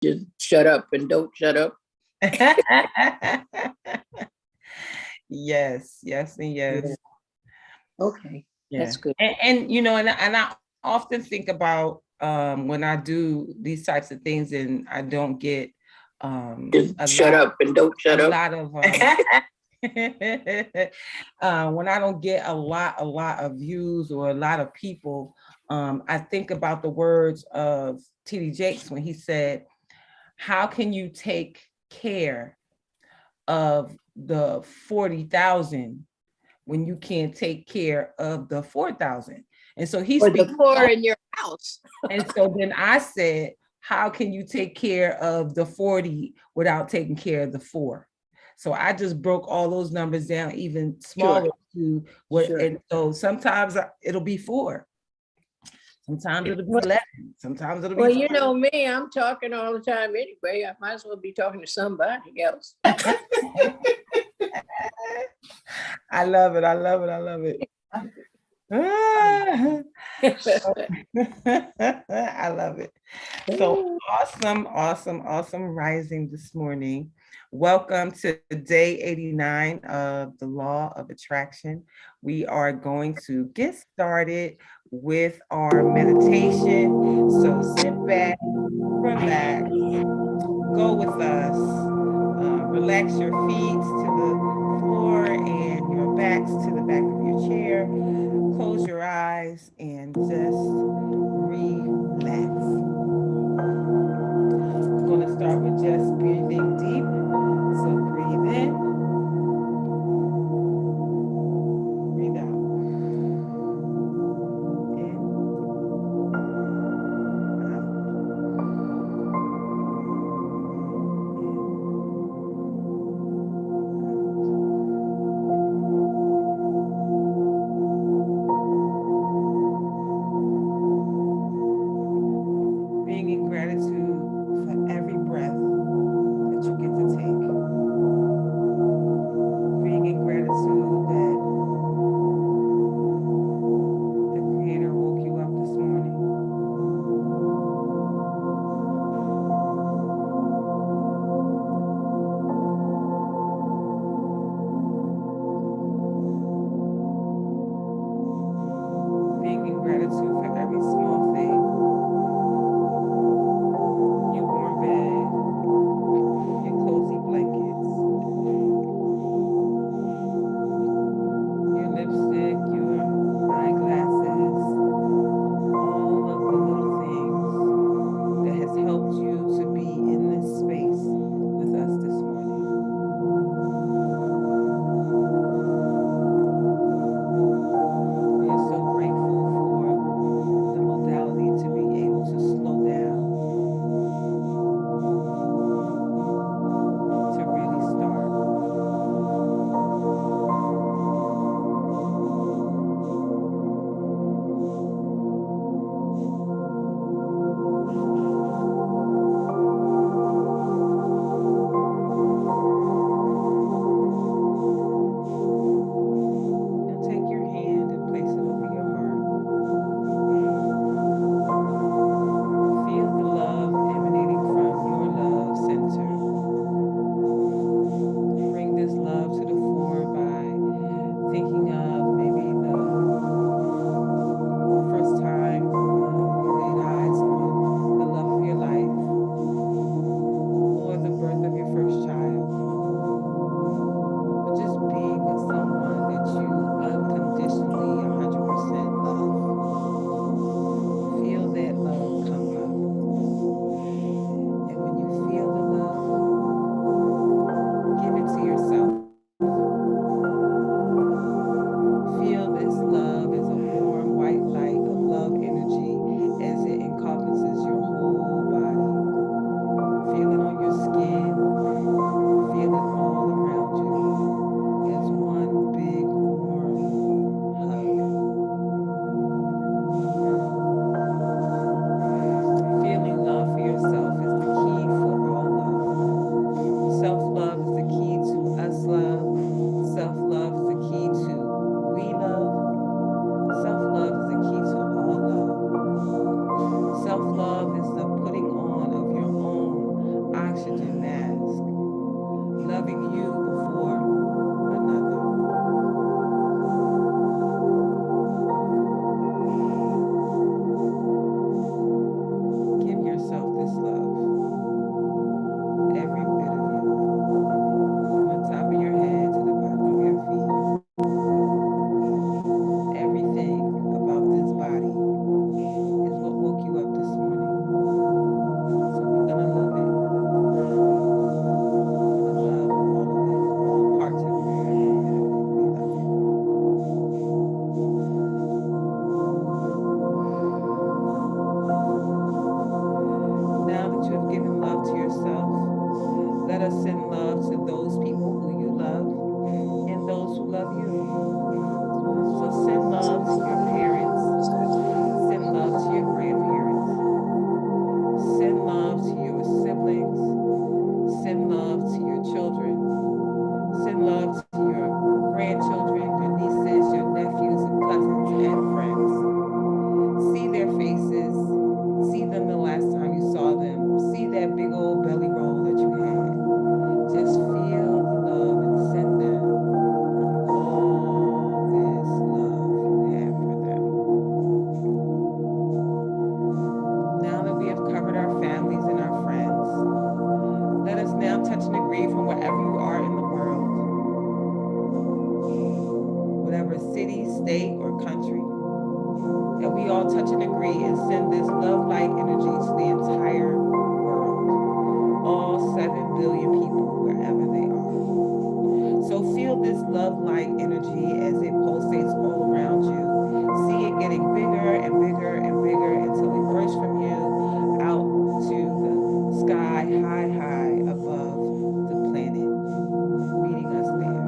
Just shut up and don't shut up. Yes, yes, and yes. Yeah. Okay, Yeah. that's good. And you know, and I often think about when I do these types of things and I don't get shut up and don't shut up. Lot of when I don't get a lot of views or a lot of people, I think about the words of T.D. Jakes when he said, how can you take care of the 40,000 when you can't take care of the 4,000? And so he's the 4 in your house. And so then I said, how can you take care of the 40 without taking care of the 4? So I just broke all those numbers down even smaller to what, and so sometimes it'll be 4. Sometimes it'll be 11. Sometimes it'll be. Well, you know me, I'm talking all the time anyway. I might as well be talking to somebody else. I love it. I love it. I love it. I love it. So awesome rising this morning. Welcome to day 89 of the Law of Attraction. We are going to get started with our meditation. So sit back, relax, go with us. Relax your feet to the floor and your backs to the back of your chair. Close your eyes and just relax. We're going to start with just breathing deep. So breathe in, breathe out. In, out. Let us send love to those people who you love and those who love you. So send love to your parents, send love to your grandparents, send love to your siblings, send love to your children, send love to your grandchildren, your nieces, your nephews, and cousins, and friends. See their faces, see them the last time you saw them, see that big old belly roll that you had. Just feel the love and send them all this love you have for them. Now that we have covered our families and our friends, let us now touch and agree from wherever you are in the world, whatever city, state, or country, that we all touch and agree and send this love light energy to the entire world, all 7 billion people, wherever they are. So feel this love light energy as it pulsates all around you. See it getting bigger and bigger and bigger until it bursts from you out to the sky, high, high above the planet, meeting us there.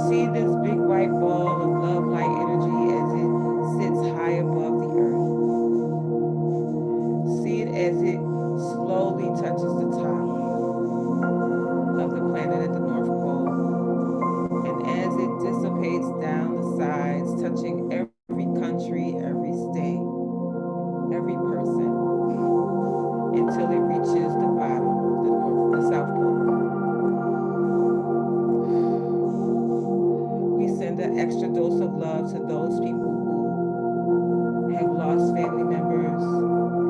See this big white ball of love light energy as it sits high above the earth. See it as it slowly touches the top of the planet at the North Pole. And as it dissipates down the sides, touching every country, every state, every person, until it reaches the bottom, the South Pole. We send an extra dose of love to those people who have lost family members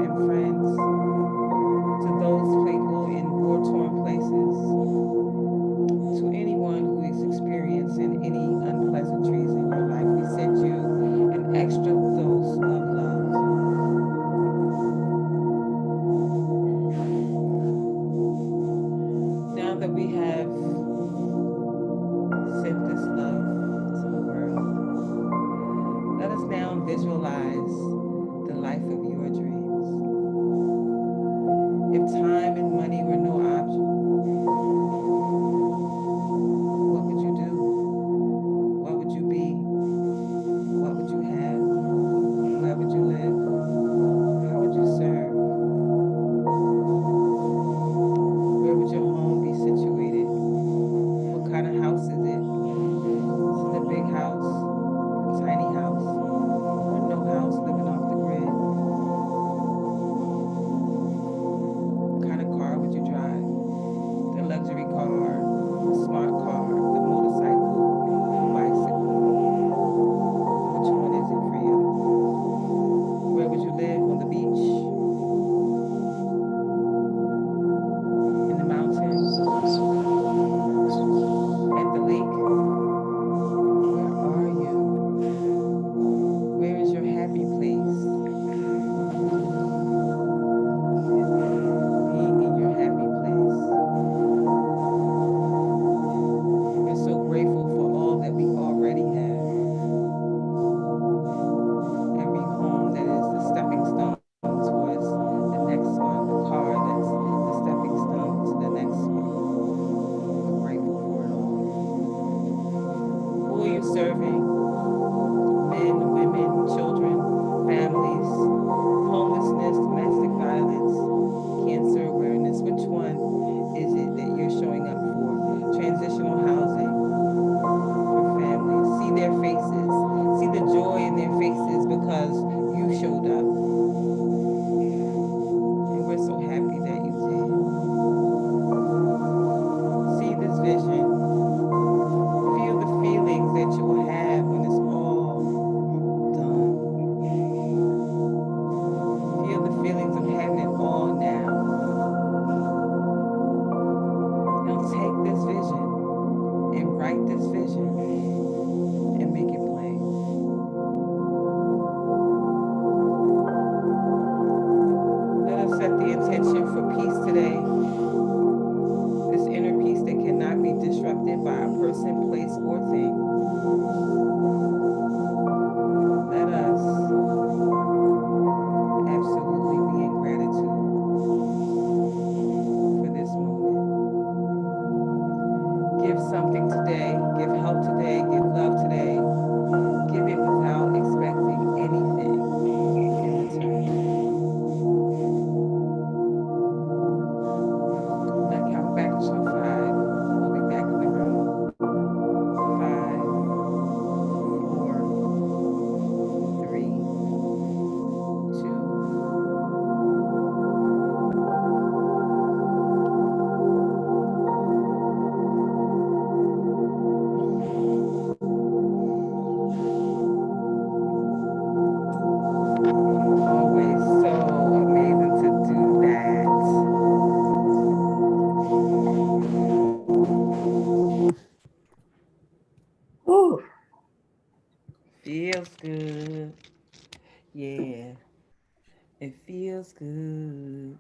and friends, to those people in war-torn places, to anyone who is experiencing any unpleasantries in your life. We send you an extra dose of love. Now that we have sent this love to the world, let us now visualize the life of your dreams. If time and money were no object, what would you do? What would you be? What would you have? Where would you live? How would you serve? Where would your home be situated? What kind of house is it? Is it a big house? A tiny house? Or no house, living off the grid? What kind of car would you drive? The luxury car, the smart car, the motorcycle, the bicycle? Which one is it for you? Where would you live? On the beach? In the mountains? At the lake? Where are you? Where is your happy place? Being in your happy place. We're so grateful for all that we already have. Every home that is the stepping stone towards the next one, the car that's the stepping stone to the next one. We're grateful for it all. Who are you serving? Men, women, children, families, homelessness, domestic violence, cancer awareness. Which one is it that you're showing up for? Transitional housing for families. See their faces. See the joy in their faces because you showed up. And we're so happy that you did. See this vision. Feel the feelings that you will have when it's all done. Feel the feelings of having it all now. Now take this vision and write this vision and make it plain. Let us set the intention for peace today. This inner peace that cannot be disrupted by a person, place, or thing. Let us absolutely be in gratitude for this Yeah, it feels good.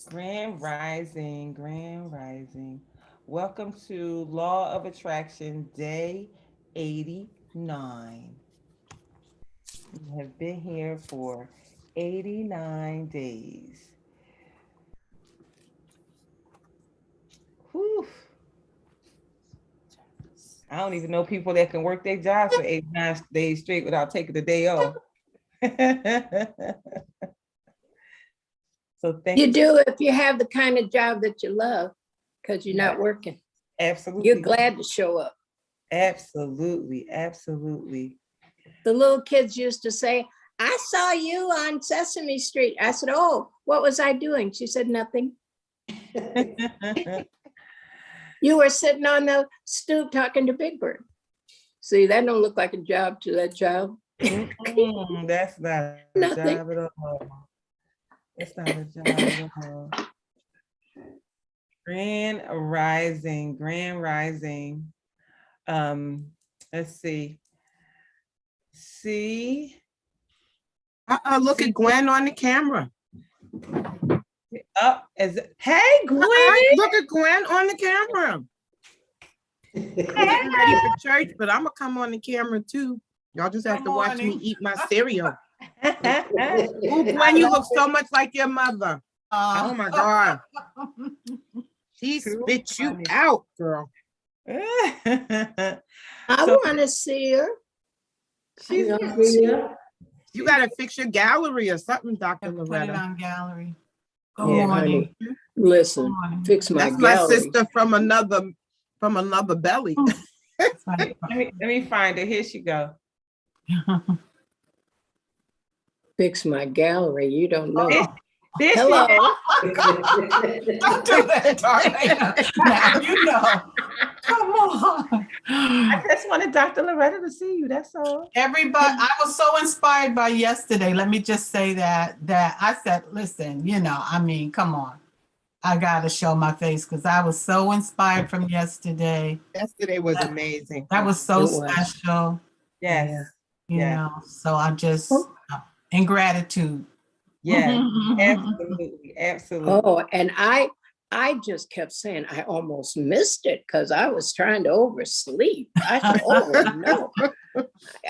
Grand Rising, Grand Rising. Welcome to Law of Attraction, Day 89. We have been here for 89 days. Whew. I don't even know people that can work their jobs for 89 days straight without taking a day off. So thank You you. do if you have the kind of job that you love, because you're not working. Absolutely. You're glad to show up. Absolutely. Absolutely. The little kids used to say, I saw you on Sesame Street. I said, oh, what was I doing? She said, nothing. You were sitting on the stoop talking to Big Bird. See, that don't look like a job to that child. That's not a Nothing. job at all. It's not a job at all. Grand Rising, Grand Rising. Let's see. See. Look at Gwen on the camera. Up as hey Gwen. Look at Gwen on the camera. I'm ready for church, but I'm gonna come on the camera too. Y'all just have to watch me eat my cereal. Oh, Gwen, you look so much like your mother. Oh my God. She spit you out, girl. I want to see her. You gotta fix your gallery or something, Dr. Put it Loretta. on gallery. Yeah, honey. Listen, fix my That's gallery. my sister from another belly. let me find it. Here she go. Fix my gallery. You don't know. This Hello. Don't do that, Darlene. Now you know. Come on. I just wanted Dr. Loretta to see you. That's all. Everybody, I was so inspired by yesterday. Let me just say that I said, listen, I mean, come on. I got to show my face because I was so inspired from yesterday. Yesterday was amazing. That was so special. Yes. You know, so I just, in gratitude. Yeah, absolutely. Absolutely. Oh, and I just kept saying I almost missed it because I was trying to oversleep. I said, oh no.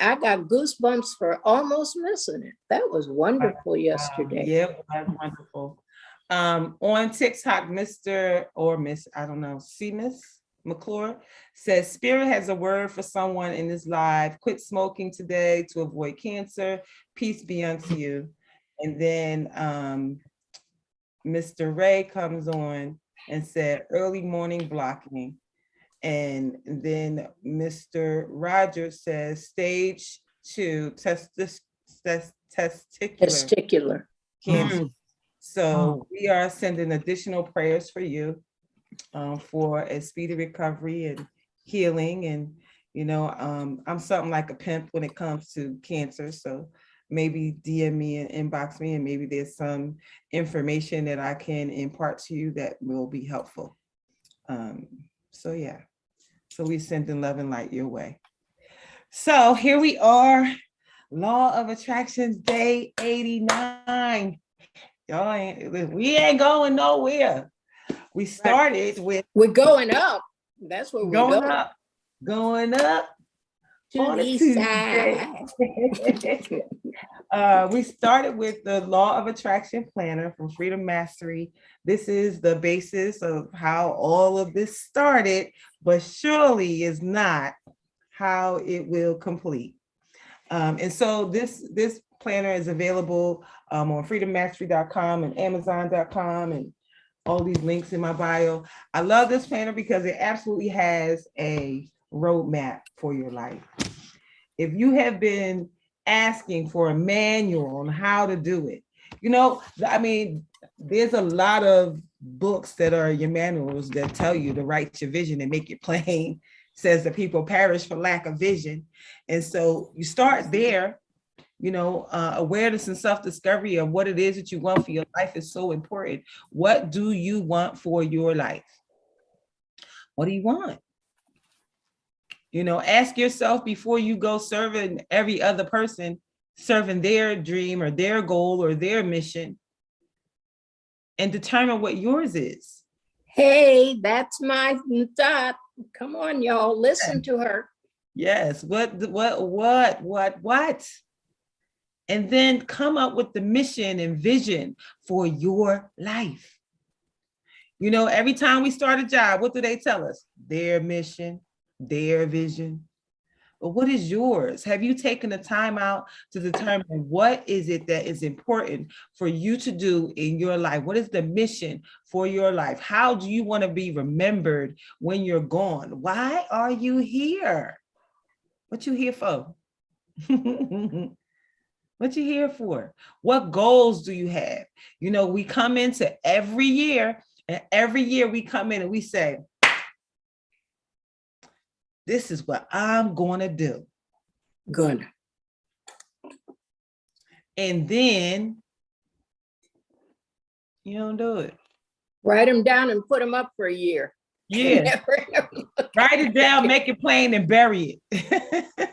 I got goosebumps for almost missing it. That was wonderful yesterday. Yep, that's wonderful. On TikTok, Mr. or Miss, I don't know, Miss McClure says, Spirit has a word for someone in this live. Quit smoking today to avoid cancer. Peace be unto you. And then Mr. Ray comes on and said, early morning blocking. And then Mr. Rogers says, stage 2, testicular cancer. So we are sending additional prayers for you for a speedy recovery and healing. And, I'm something like a pimp when it comes to cancer. So maybe DM me and inbox me, and maybe there's some information that I can impart to you that will be helpful. So yeah, so we sending love and light your way. So here we are, Law of Attraction, day 89. We ain't going nowhere. We started with we're going up. That's where we're going. Going up. To the east side. We started with the Law of Attraction Planner from Freedom Mastery. This is the basis of how all of this started, but surely is not how it will complete. And so this planner is available on freedommastery.com and amazon.com and all these links in my bio. I love this planner because it absolutely has a roadmap for your life. If you have been asking for a manual on how to do it, there's a lot of books that are your manuals that tell you to write your vision and make it plain. Says that people perish for lack of vision. And so you start there, awareness and self-discovery of what it is that you want for your life is so important. What do you want for your life? What do you want? Ask yourself before you go serving every other person, serving their dream or their goal or their mission, and determine what yours is. Hey, that's my thought. Come on, y'all, listen to her. Yes. What? And then come up with the mission and vision for your life. Every time we start a job, what do they tell us? Their mission, their vision. But what is yours? Have you taken the time out to determine what is it that is important for you to do in your life? What is the mission for your life? How do you want to be remembered when you're gone? Why are you here? What you here for? What you here for? What goals do you have? We come into every year, and every year we come in and we say, this is what I'm going to do. Good. And then you don't do it. Write them down and put them up for a year. Yeah. Write it down, make it plain, and bury it.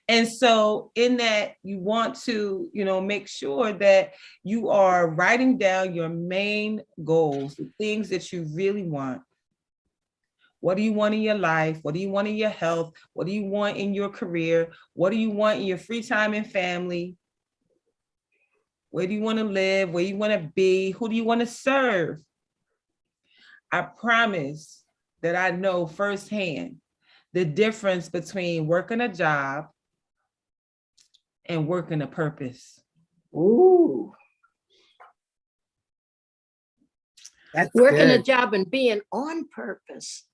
And so in that, you want to, make sure that you are writing down your main goals, the things that you really want. What do you want in your life? What do you want in your health? What do you want in your career? What do you want in your free time and family? Where do you want to live? Where you want to be? Who do you want to serve? I promise that I know firsthand the difference between working a job and working a purpose. Ooh. That's Working a good. job and being on purpose.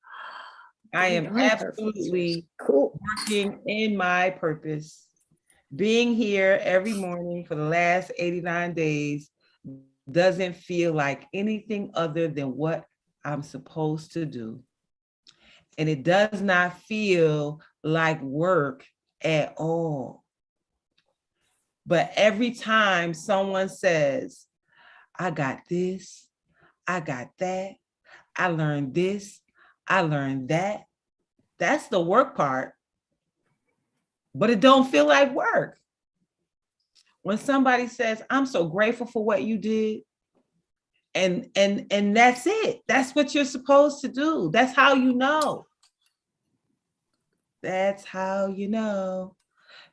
I am Being on absolutely purpose. Cool. working in my purpose. Being here every morning for the last 89 days doesn't feel like anything other than what I'm supposed to do. And it does not feel like work at all. But every time someone says, I got this, I got that, I learned this, I learned that, that's the work part. But it don't feel like work. When somebody says, I'm so grateful for what you did, and that's it. That's what you're supposed to do. That's how you know. That's how you know.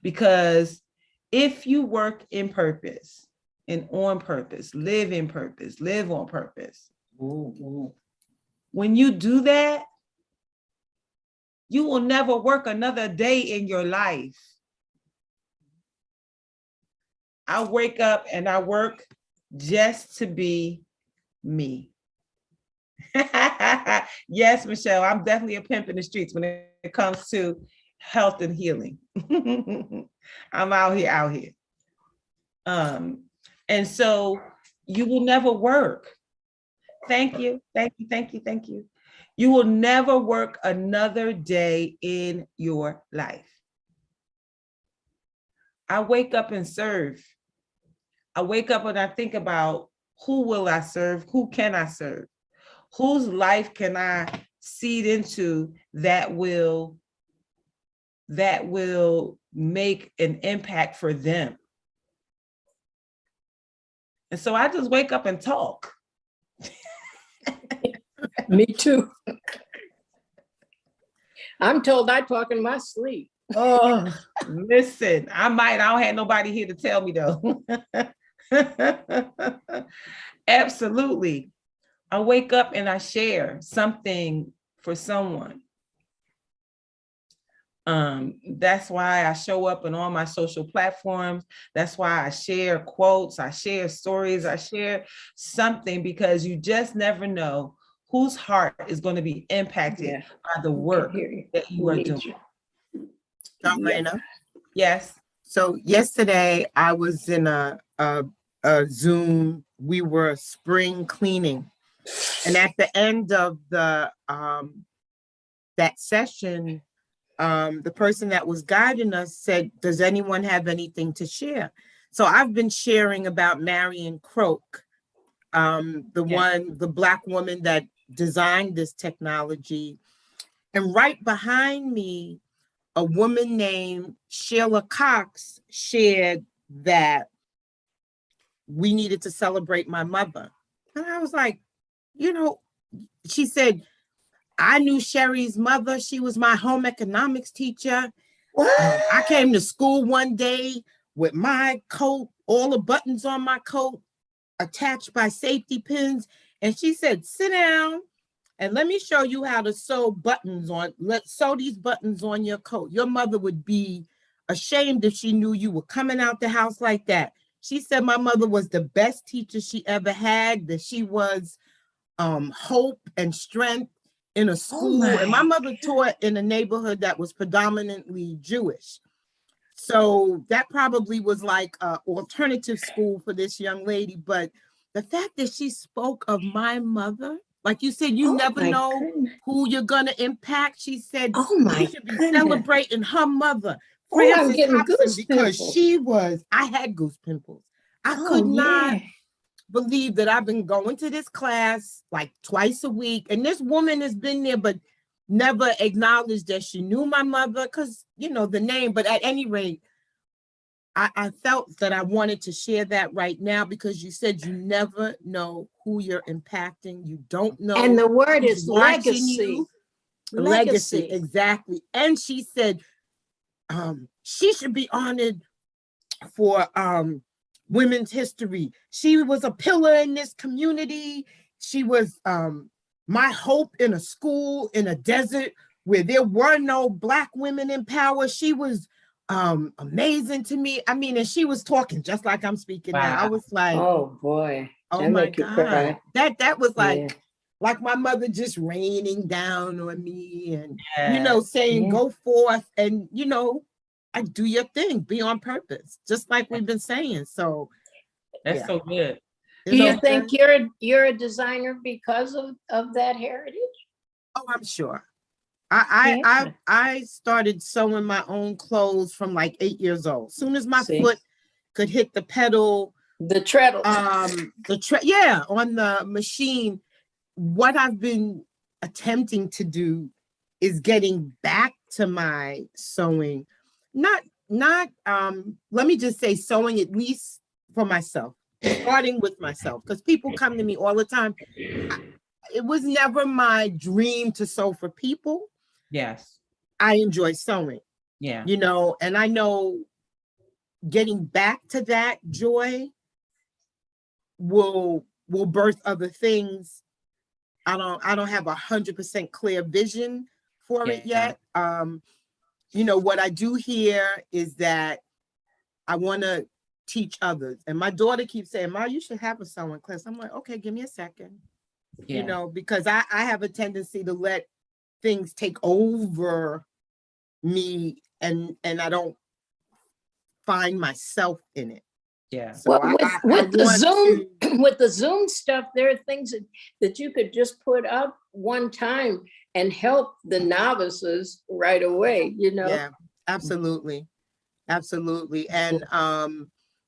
Because if you work in purpose and on purpose, live in purpose, live on purpose, when you do that, you will never work another day in your life. I wake up and I work just to be me. Yes, Michelle, I'm definitely a pimp in the streets when it comes to health and healing. I'm out here. And so you will never work. Thank you. You will never work another day in your life. I wake up and serve. I wake up and I think about, who will I serve? Who can I serve? Whose life can I seed into that will make an impact for them? And so I just wake up and talk. Me too. I'm told I talk in my sleep. Oh, listen, I don't have nobody here to tell me though. Absolutely. I wake up and I share something for someone. That's why I show up on all my social platforms. That's why I share quotes, I share stories, I share something, because you just never know whose heart is going to be impacted by the work that you are doing. Elena? Yes. So yesterday I was in a Zoom. We were spring cleaning, and at the end of the that session, the person that was guiding us said, "Does anyone have anything to share?" So I've been sharing about Marion Croak, the Black woman that designed this technology. And right behind me, a woman named Sheila Cox shared that we needed to celebrate my mother. And I was like, you know, she said, I knew Sherry's mother. She was my home economics teacher. I came to school one day with my coat, all the buttons on my coat attached by safety pins. And she said, sit down and let me show you how to sew buttons on. Let's sew these buttons on your coat. Your mother would be ashamed if she knew you were coming out the house like that. She said my mother was the best teacher she ever had, that she was hope and strength in a school. And my mother taught in a neighborhood that was predominantly Jewish. So that probably was like an alternative school for this young lady. But the fact that she spoke of my mother, like you said, you never know who you're going to impact. She said, you should be celebrating her mother, Frances Hobson, because she was, I had goose pimples. I could not believe that I've been going to this class like twice a week. And this woman has been there, but never acknowledged that she knew my mother because, you know, the name. But at any rate, I felt that I wanted to share that right now because you said you never know who you're impacting. You don't know. And the word is legacy. Legacy, exactly. And she said she should be honored for women's history. She was a pillar in this community. She was my hope in a school in a desert where there were no Black women in power. She was amazing to me. I mean, and she was talking just like I'm speaking now. I was like, oh boy, oh my God. That was like my mother just raining down on me and, you know, saying, go forth and, you know, do your thing, be on purpose, just like we've been saying. So that's so good. Do you think you're a designer because of that heritage? Oh, I'm sure. I started sewing my own clothes from like 8 years old. As soon as my foot could hit the pedal, the treadle, on the machine. What I've been attempting to do is getting back to my sewing. Not let me just say sewing at least for myself, starting with myself, because people come to me all the time. It was never my dream to sew for people. Yes. I enjoy sewing. Yeah. You know, and I know getting back to that joy will birth other things. I don't have 100% clear vision for it yet. You know, what I do here is that I want to teach others. And my daughter keeps saying, Ma, you should have a sewing class. I'm like, okay, give me a second. You know, because I have a tendency to let things take over me and I don't find myself in it. Yeah. So well, with the Zoom stuff, there are things that you could just put up one time and help the novices right away, you know? Yeah, absolutely. Absolutely. And,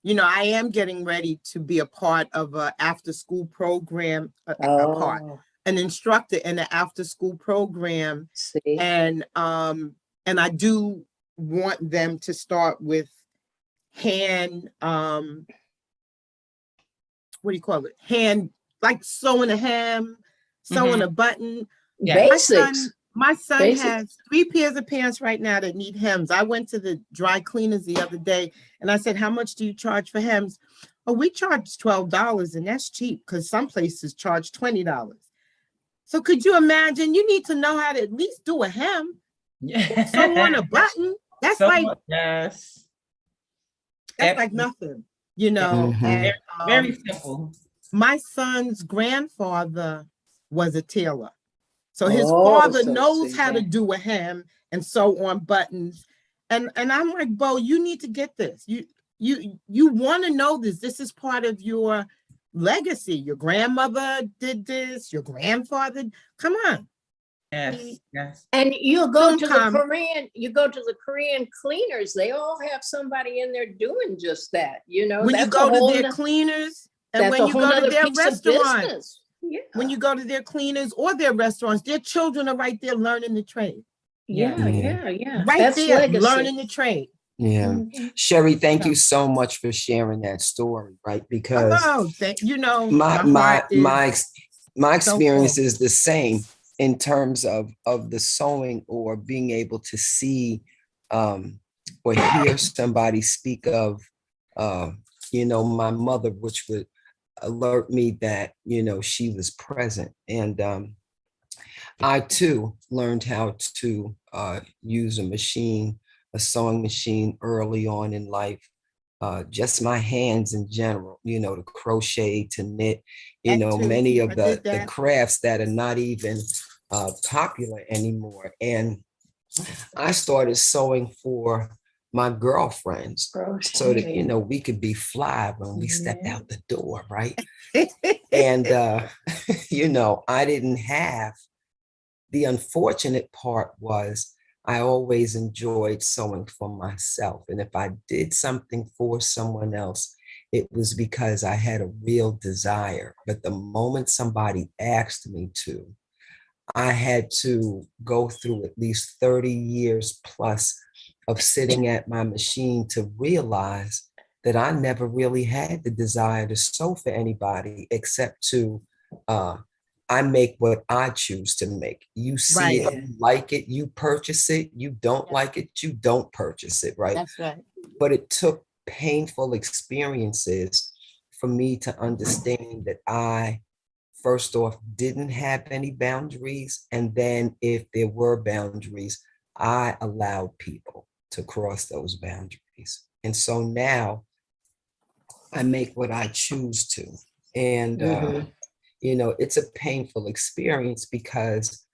you know, I am getting ready to be a part of an after school program, an instructor in an after school program. And I do want them to start with hand, what do you call it? Hand, like sewing a hem, sewing a button. Yeah. Basics. My son has 3 pairs of pants right now that need hems. I went to the dry cleaners the other day and I said, how much do you charge for hems? Oh, we charge $12 and that's cheap because some places charge $20. So could you imagine? You need to know how to at least do a hem. Sew on a button. That's that's like nothing, you know. And, very simple. My son's grandfather was a tailor. So his father knows how to do a hem and sew on buttons. And I'm like, Bo, you need to get this. You want to know this. This is part of your legacy. Your grandmother did this, your grandfather. Come on. Yes. And you go to the Korean cleaners. They all have somebody in there doing just that, you know. When you go to their cleaners and when you go to their restaurants. Yeah. When you go to their cleaners or their restaurants, their children are right there learning the trade. Yeah. Right That's there, legacy. learning the trade. Yeah. Mhm. Sherry, thank So- you so much for sharing that story, right? Because Oh, you know, my my heart my is my so experience full. is the same in terms of the sewing or being able to see or hear somebody speak of my mother, which would alert me that she was present. And I too learned how to use a sewing machine early on in life. Just my hands in general, to crochet, to knit, That too. many I of did the that. crafts that are not even popular anymore. And I started sewing for my girlfriends so that, Crochet. we could be fly when we stepped Yeah. out the door, right? And, I didn't have, the unfortunate part was I always enjoyed sewing for myself. And if I did something for someone else, it was because I had a real desire. But the moment somebody asked me to, I had to go through at least 30 years plus of sitting at my machine to realize that I never really had the desire to sew for anybody except to I make what I choose to make. You see it, Right. you like it, you purchase it. You don't like it, you don't purchase it, right? That's right. But it took painful experiences for me to understand that I, first off, didn't have any boundaries. And then if there were boundaries, I allowed people to cross those boundaries. And so now I make what I choose to. And Mhm. it's a painful experience because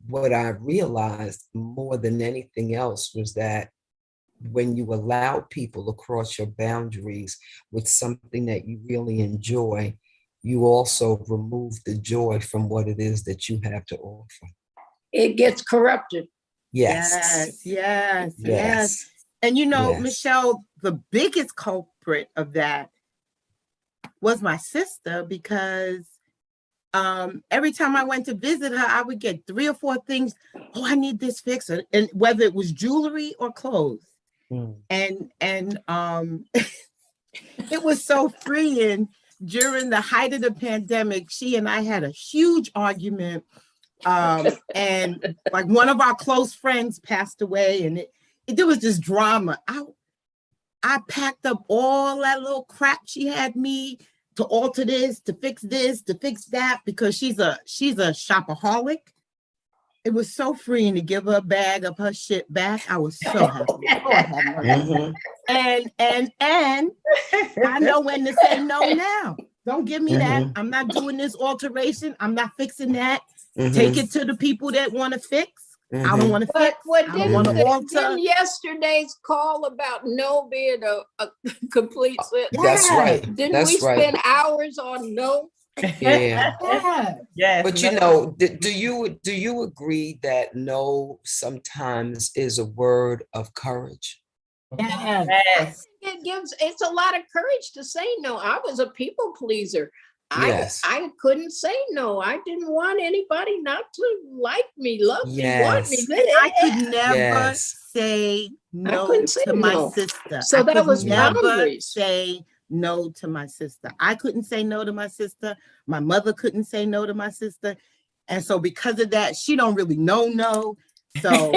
what I realized more than anything else was that when you allow people across your boundaries with something that you really enjoy, you also remove the joy from what it is that you have to offer. It gets corrupted. Yes. Yes. And Yes. Michelle, the biggest culprit of that was my sister, because every time I went to visit her, I would get 3 or 4 things. Oh, I need this fixed, and whether it was jewelry or clothes. Mm. And it was so freeing. During the height of the pandemic, she and I had a huge argument. And like one of our close friends passed away, and there was this drama. I packed up all that little crap she had me to alter this, to fix that, because she's a shopaholic. It was so freeing to give her a bag of her shit back. I was so happy. Mhm. And I know when to say no now. Don't give me that. Mhm. I'm not doing this alteration. I'm not fixing that. Mhm. Take it to the people that want to fix. I Mhm. don't want to fix. What I don't want to alter. didn't yesterday's call about no being a complete sentence? That's right. Didn't That's we spend right. hours on no? Yeah. Yeah. Yes. But do you agree that no sometimes is a word of courage? Yes. Yes. It's a lot of courage to say no. I was a people pleaser. Yes. I couldn't say no. I didn't want anybody not to like me, love me, want me. Yes. I could never Yes. say no couldn't say to my no. sister. So I that could was never boundaries. say no to my sister. I couldn't say no to my sister. My mother couldn't say no to my sister. And so because of that, she don't really know no. So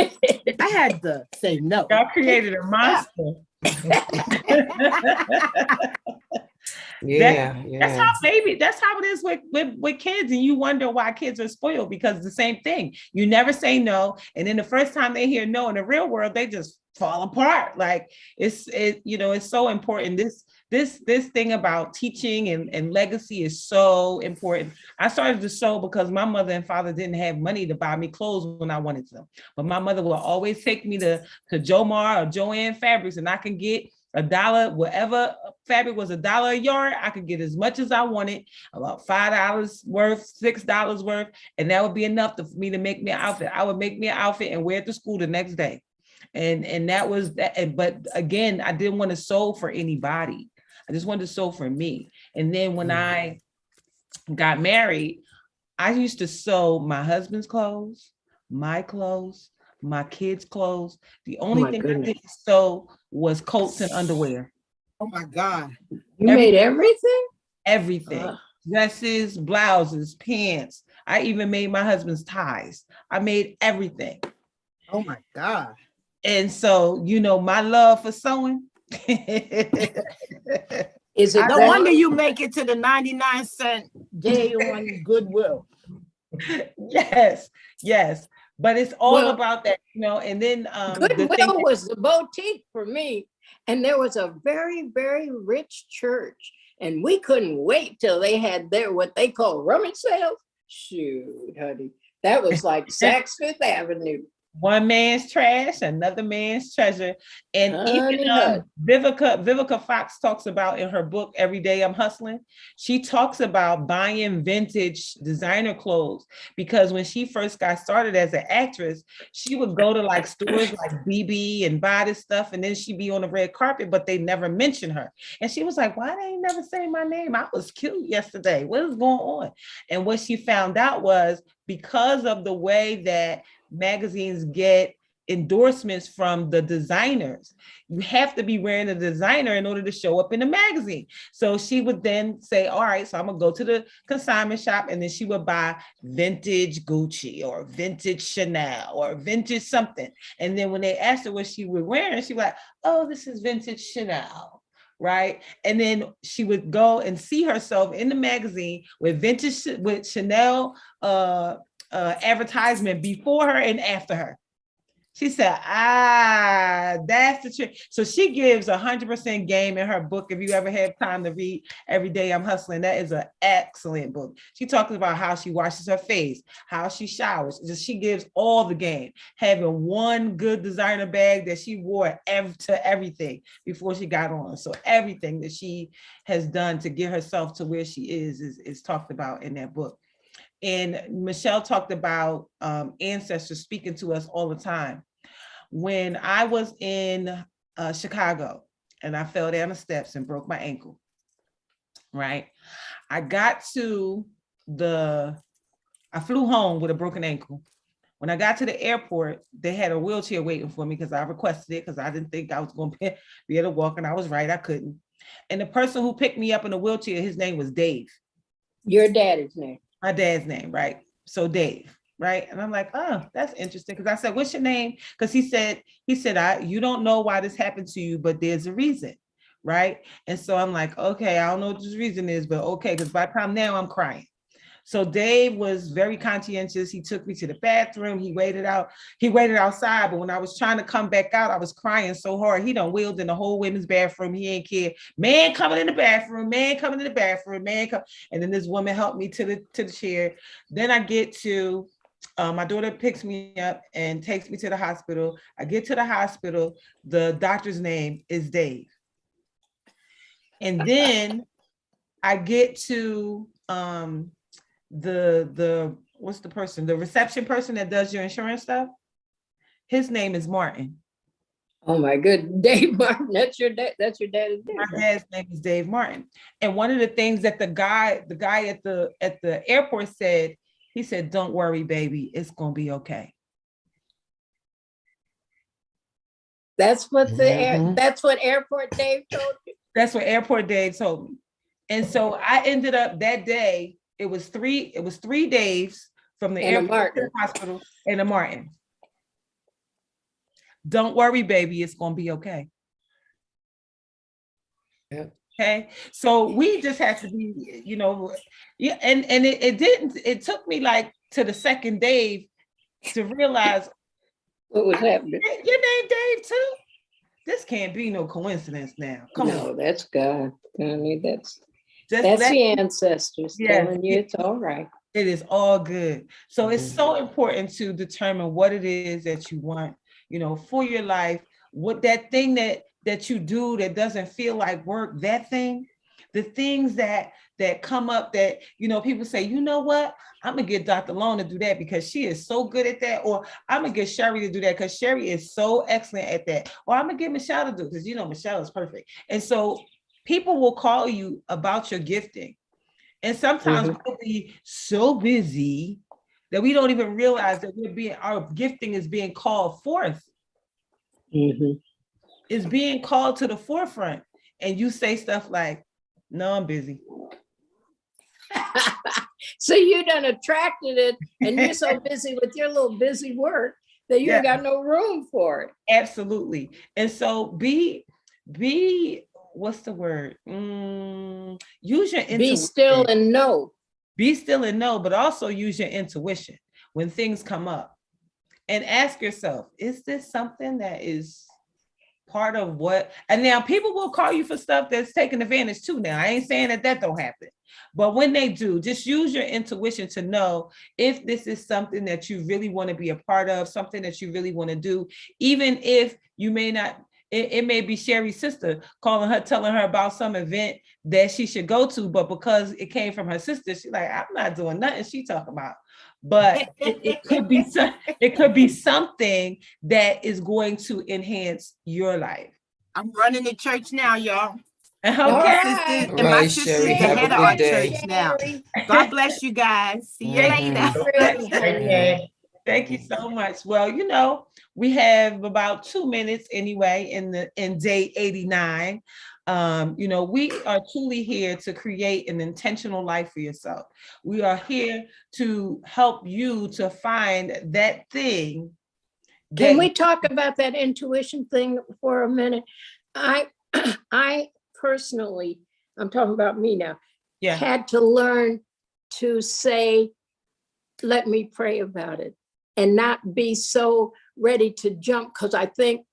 I had to say no. God created a monster. Yeah. That's how it is with kids, and you wonder why kids are spoiled, because the same thing. You never say no, and then the first time they hear no in the real world, they just fall apart. Like it's so important. This thing about teaching and legacy is so important. I started to sew because my mother and father didn't have money to buy me clothes when I wanted them, but my mother will always take me to Jomar or Joanne Fabrics, and I can get $1, whatever fabric was $1 a yard, I could get as much as I wanted, about $5 worth, $6 worth, and that would be enough for me to make me an outfit. I would make me an outfit and wear it to school the next day. And that was that. But again, I didn't want to sew for anybody. I just wanted to sew for me. And then when I got married, I used to sew my husband's clothes, my clothes, my kids' clothes. The only my thing I goodness. didn't sew was coats and underwear. Oh my God. You made everything? Everything. Dresses, blouses, pants. I even made my husband's ties. I made everything. Oh my God. And so, you know, my love for sewing. Is it No that- wonder you make it to the 99-cent day on Goodwill. Yes, yes. But it's all Well, about that, you know, and then the Goodwill thing that- was the boutique for me. And there was a very, very rich church. And we couldn't wait till they had their what they call rummage sales. Shoot, honey. That was like Saks Fifth Avenue. one man's trash, another man's treasure. And Honey, even honey. Vivica Fox talks about in her book, Every Day I'm Hustling, she talks about buying vintage designer clothes because when she first got started as an actress, she would go to like stores like BB and buy this stuff, and then she'd be on the red carpet, but they never mention her. And she was like, why they ain't never say my name? I was cute yesterday. What is going on? And what she found out was because of the way that magazines get endorsements from the designers, you have to be wearing a designer in order to show up in the magazine. So she would then say, all right, so I'm gonna go to the consignment shop, and then she would buy vintage Gucci or vintage Chanel or vintage something. And then when they asked her what she was wearing, she was like, oh, this is vintage Chanel. Right. And then she would go and see herself in the magazine with vintage, with Chanel advertisement before her and after her. She said, that's the trick. So she gives 100% game in her book. If you ever have time to read Every Day I'm Hustling, that is an excellent book. She talks about how she washes her face, how she showers. She gives all the game, having one good designer bag that she wore to everything before she got on. So everything that she has done to get herself to where she is talked about in that book. And Michelle talked about ancestors speaking to us all the time. When I was in Chicago and I fell down the steps and broke my ankle, right? I flew home with a broken ankle. When I got to the airport, they had a wheelchair waiting for me because I requested it because I didn't think I was going to be able to walk, and I was right, I couldn't. And the person who picked me up in a wheelchair, his name was Dave. Your daddy's name. My dad's name, right? So Dave, right? And I'm like, oh, that's interesting. Because I said, what's your name? Because he said, you don't know why this happened to you, but there's a reason, right? And so I'm like, okay, I don't know what this reason is, but okay, because by the time now I'm crying. So Dave was very conscientious. He took me to the bathroom. He waited outside. But when I was trying to come back out, I was crying so hard. He done wheeled in the whole women's bathroom. He ain't care. Man coming in the bathroom, man coming in the bathroom, man come. And then this woman helped me to the chair. Then I get to, my daughter picks me up and takes me to the hospital. I get to the hospital. The doctor's name is Dave. And then I get to, what's the person, the reception person that does your insurance stuff, his name is Martin. Oh my good, Dave Martin. That's your dad. That's your dad's name. My dad's name is Dave Martin. And one of the things that the guy at the airport said, he said, don't worry, baby, it's gonna be okay. That's what that's what Airport Dave told you. That's what Airport Dave told me. And so I ended up that day, it was three Daves from the airport to the hospital and a Martin. Don't worry, baby, it's gonna be okay. Yeah. Okay. So we just have to be, you know, yeah, and it took me like to the second Dave to realize what was happening. Your name Dave too? This can't be no coincidence now. Come on. No, that's God. I mean, that's the ancestors telling you it's all right. It is all good. So it's so important to determine what it is that you want, you know, for your life. What that thing that you do that doesn't feel like work, that thing, the things that come up that, you know, people say, you know what, I'm gonna get Dr. Long to do that because she is so good at that, or I'm gonna get Sherry to do that because Sherry is so excellent at that, or I'm gonna get Michelle to do because, you know, Michelle is perfect. And so people will call you about your gifting. And sometimes we'll be so busy that we don't even realize that our gifting is being called forth. Is being called to the forefront. And you say stuff like, no, I'm busy. So you done attracted it, and you're so busy with your little busy work that you ain't got no room for it. Absolutely. And so be what's the word? Use your intuition. Be still and know. Be still and know, but also use your intuition when things come up. And ask yourself, is this something that is part of what? And now people will call you for stuff that's taking advantage too. Now, I ain't saying that don't happen. But when they do, just use your intuition to know if this is something that you really want to be a part of, something that you really want to do, even if you may not. It may be Sherry's sister calling her, telling her about some event that she should go to, but because it came from her sister, she's like, I'm not doing nothing she talking about. But it could be something that is going to enhance your life. I'm running the church now, y'all. Okay. Right. And my sister's the Sherry, have head a of our good day. church now. God bless you guys. See you later. Thank you so much. Well, we have about 2 minutes anyway in day 89. We are truly here to create an intentional life for yourself. We are here to help you to find that thing. Can we talk about that intuition thing for a minute? I personally, I'm talking about me now, had to learn to say, let me pray about it, and not be so ready to jump because I think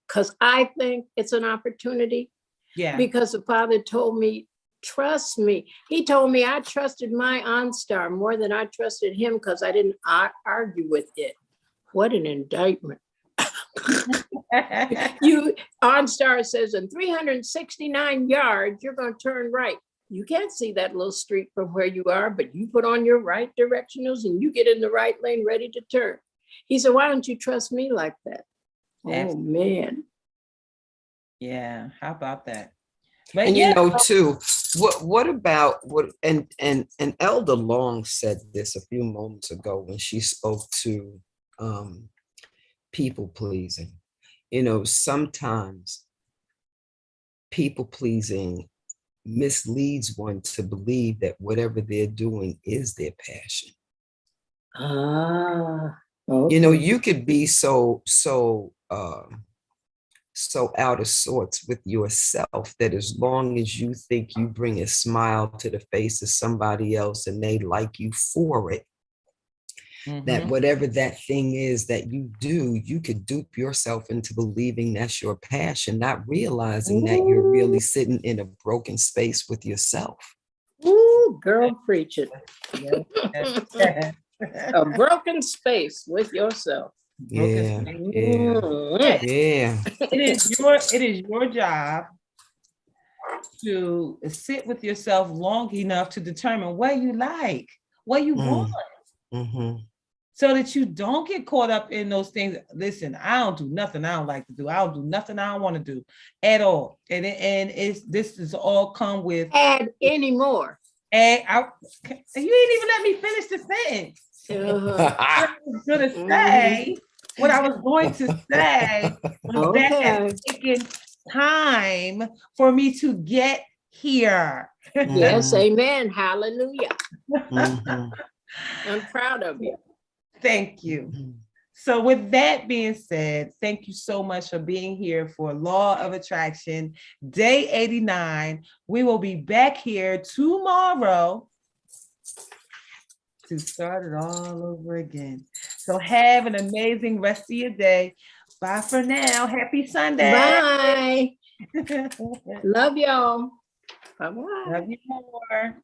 it's an opportunity. Yeah. Because the Father told me, trust me. He told me I trusted my OnStar more than I trusted him because I didn't argue with it. What an indictment. OnStar says in 369 yards, you're going to turn right. You can't see that little street from where you are, but you put on your right directionals and you get in the right lane ready to turn. He said, why don't you trust me like that? Oh, man. Yeah, how about that? But and too, what about and Elder Long said this a few moments ago when she spoke to people pleasing. Sometimes people pleasing misleads one to believe that whatever they're doing is their passion. Okay. You could be so out of sorts with yourself that as long as you think you bring a smile to the face of somebody else and they like you for it, that whatever that thing is that you do, you could dupe yourself into believing that's your passion, not realizing that you're really sitting in a broken space with yourself. Ooh, girl, preach it. A broken space with yourself. Yeah. It is your job to sit with yourself long enough to determine what you like, what you want. So that you don't get caught up in those things. Listen, I don't do nothing I don't like to do. I don't do nothing I don't want to do at all. And this is all come with add anymore. And you didn't even let me finish the sentence. I was going to say what I was going to say was that has taken time for me to get here. Yes, amen. Hallelujah. I'm proud of you. Thank you. So with that being said, thank you so much for being here for Law of Attraction, day 89. We will be back here tomorrow to start it all over again. So have an amazing rest of your day. Bye for now. Happy Sunday. Bye. Love y'all. Bye-bye. Love you more.